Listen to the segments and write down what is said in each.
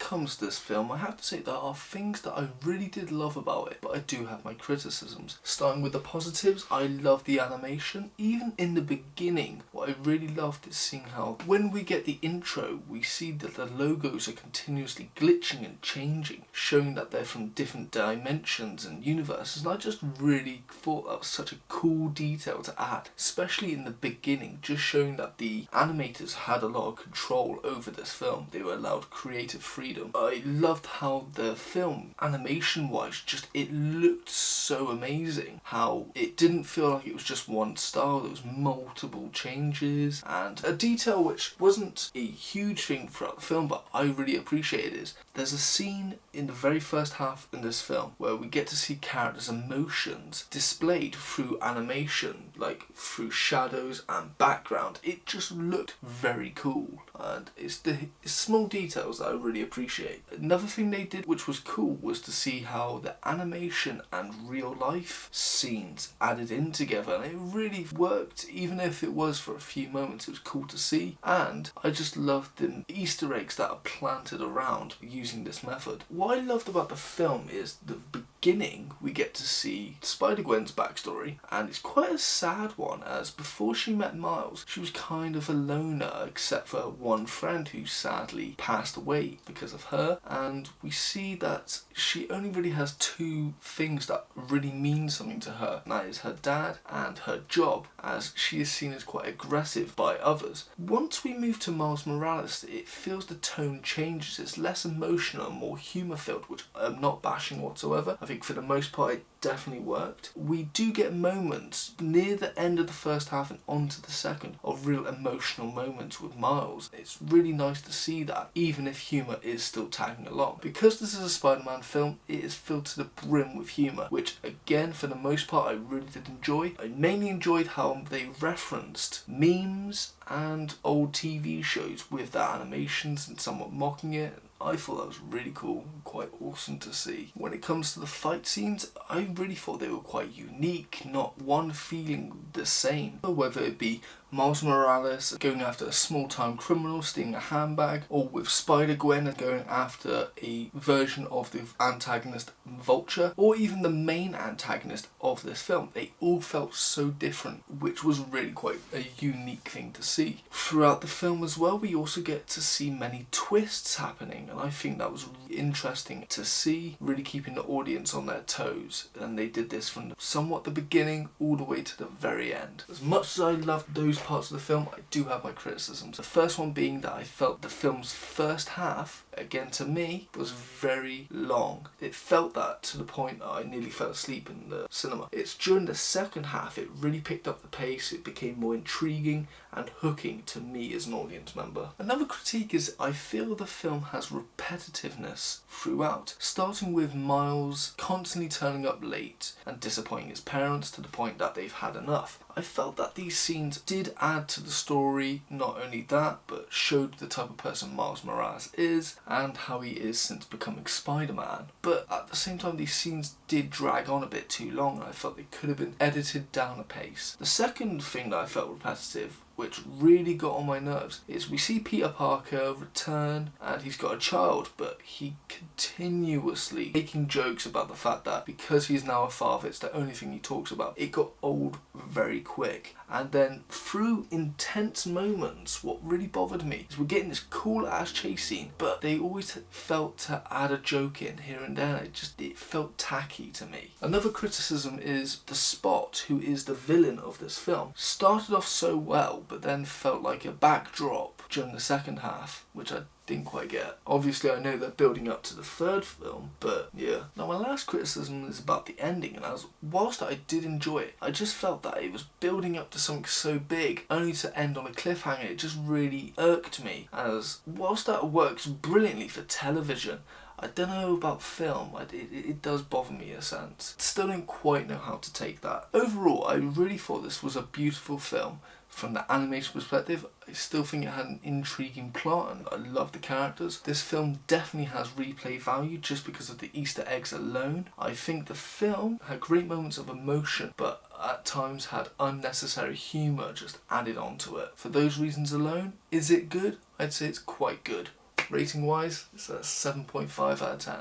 comes to this film, I have to say there are things that I really did love about it, but I do have my criticisms. Starting with the positives, I love the animation. Even in the beginning, what I really loved is seeing how when we get the intro, we see that the logos are continuously glitching and changing, showing that they're from different dimensions and universes, and I just really thought that was such a cool detail to add, especially in the beginning, just showing that the animators had a lot of control over this film. They were allowed creative freedom. I loved how the film, animation wise, just it looked so amazing. How it didn't feel like it was just one style, there was multiple changes, and a detail which wasn't a huge thing throughout the film but I really appreciated is there's a scene in the very first half in this film where we get to see characters' emotions displayed through animation, like through shadows and background. It just looked very cool, and it's the small details that I really appreciate. Another thing they did which was cool was to see how the animation and real life scenes added in together, and it really worked. Even if it was for a few moments, it was cool to see, and I just loved the Easter eggs that are planted around using this method. What I loved about the film is the beginning we get to see Spider-Gwen's backstory, and it's quite a sad one, as before she met Miles she was kind of a loner except for one friend who sadly passed away because of her, and we see that she only really has two things that really mean something to her, and that is her dad and her job, as she is seen as quite aggressive by others. Once we move to Miles Morales, it feels the tone changes. It's less emotional and more humour filled, which I'm not bashing whatsoever. I think for the most part it definitely worked. We do get moments near the end of the first half and onto the second of real emotional moments with Miles. It's really nice to see that, even if humour is still tagging along. Because this is a Spider-Man film, it is filled to the brim with humour, which again for the most part I really did enjoy. I mainly enjoyed how they referenced memes and old TV shows with their animations and somewhat mocking it. I thought that was really cool and quite awesome to see. When it comes to the fight scenes, I really thought they were quite unique, not one feeling the same. Whether it be Miles Morales going after a small-time criminal stealing a handbag, or with Spider-Gwen going after a version of the antagonist Vulture, or even the main antagonist of this film, they all felt so different, which was really quite a unique thing to see. Throughout the film as well, we also get to see many twists happening, and I think that was really interesting to see, really keeping the audience on their toes, and they did this from somewhat the beginning all the way to the very end. As much as I loved those parts of the film, I do have my criticisms. The first one being that I felt the film's first half, again to me, was very long. It felt that to the point that I nearly fell asleep in the cinema. It's during the second half it really picked up the pace, it became more intriguing and hooking to me as an audience member. Another critique is I feel the film has repetitiveness throughout, starting with Miles constantly turning up late and disappointing his parents to the point that they've had enough. I felt that these scenes did add to the story, not only that, but showed the type of person Miles Morales is and how he is since becoming Spider-Man. But at the same time, these scenes did drag on a bit too long, and I felt they could have been edited down a pace. The second thing that I felt repetitive, which really got on my nerves, is we see Peter Parker return and he's got a child, but he continuously making jokes about the fact that because he's now a father, it's the only thing he talks about. It got old very quick. And then through intense moments, what really bothered me is we're getting this cool ass chase scene, but they always felt to add a joke in here and there. It felt tacky to me. Another criticism is the Spot, who is the villain of this film, started off so well, but then felt like a backdrop during the second half, which I didn't quite get. Obviously I know they're building up to the third film, but yeah. Now my last criticism is about the ending, and whilst I did enjoy it, I just felt that it was building up to something so big only to end on a cliffhanger. It just really irked me, as whilst that works brilliantly for television, I don't know about film, it does bother me in a sense. Still don't quite know how to take that. Overall, I really thought this was a beautiful film. From the animation perspective, I still think it had an intriguing plot and I love the characters. This film definitely has replay value just because of the Easter eggs alone. I think the film had great moments of emotion, but at times had unnecessary humour just added onto it. For those reasons alone, is it good? I'd say it's quite good. Rating wise, it's a 7.5 out of 10.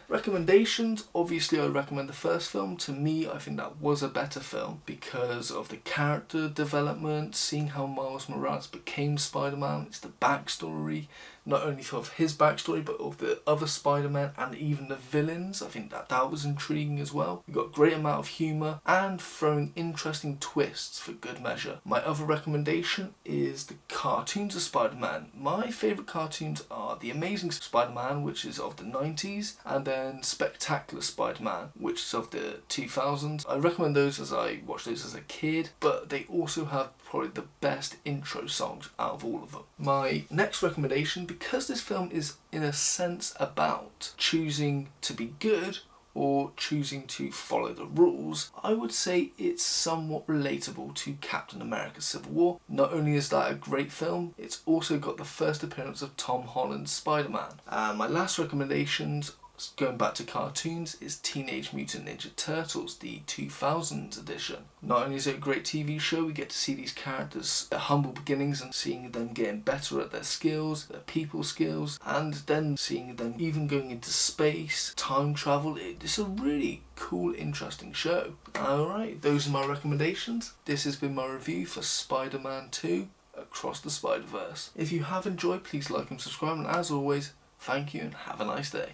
Recommendations, obviously I recommend the first film. To me, I think that was a better film because of the character development, seeing how Miles Morales became Spider-Man. It's the backstory, not only of his backstory but of the other Spider-Man and even the villains. I think that was intriguing as well. We got a great amount of humour and throwing interesting twists for good measure. My other recommendation is the cartoons of Spider-Man. My favourite cartoons are The Amazing Spider-Man, which is of the 90s, and then Spectacular Spider-Man, which is of the 2000s. I recommend those as I watched those as a kid, but they also have probably the best intro songs out of all of them. My next recommendation, because this film is in a sense about choosing to be good or choosing to follow the rules, I would say it's somewhat relatable to Captain America Civil War. Not only is that a great film, it's also got the first appearance of Tom Holland's Spider-Man. And my last recommendations, going back to cartoons, is Teenage Mutant Ninja Turtles, the 2000s edition. Not only is it a great TV show, we get to see these characters, their humble beginnings and seeing them getting better at their skills, their people skills, and then seeing them even going into space, time travel. It's a really cool, interesting show. Alright, those are my recommendations. This has been my review for Spider-Man 2 Across the Spider-Verse. If you have enjoyed, please like and subscribe, and as always, thank you and have a nice day.